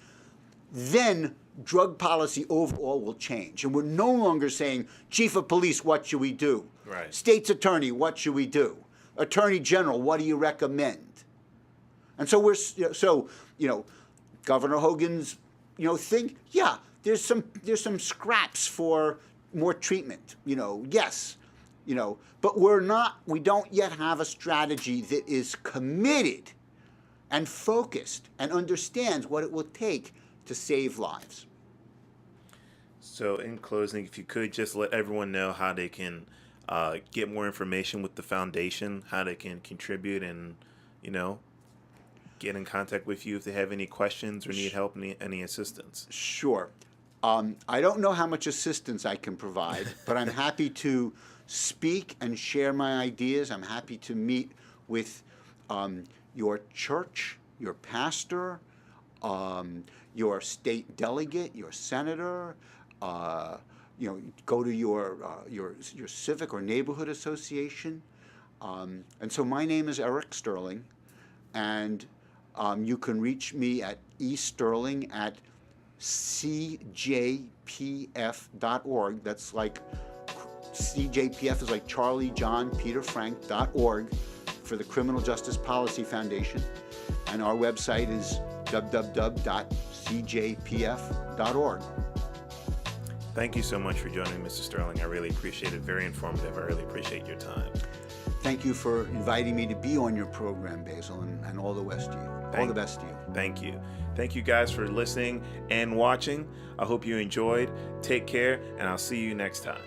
Then drug policy overall will change. And we're no longer saying, Chief of Police, what should we do? Right. State's Attorney, what should we do? Attorney General, what do you recommend? And so Governor Hogan's, thing, yeah, there's some scraps for more treatment, yes, but we don't yet have a strategy that is committed and focused and understands what it will take to save lives. So in closing, if you could just let everyone know how they can get more information with the foundation, how they can contribute and, get in contact with you if they have any questions or need help, any assistance. Sure. I don't know how much assistance I can provide, but I'm happy to speak and share my ideas. I'm happy to meet with your church, your pastor, your state delegate, your senator. Go to your civic or neighborhood association. And so my name is Eric Sterling, and you can reach me at esterling@cjpf.org. That's like CJPF is like Charlie, John, Peter, Frank.org for the Criminal Justice Policy Foundation. And our website is www.cjpf.org. Thank you so much for joining me, Mr. Sterling. I really appreciate it. Very informative. I really appreciate your time. Thank you for inviting me to be on your program, Basil, and all the best to you. All the best to you. Thank you. Thank you guys for listening and watching. I hope you enjoyed. Take care, and I'll see you next time.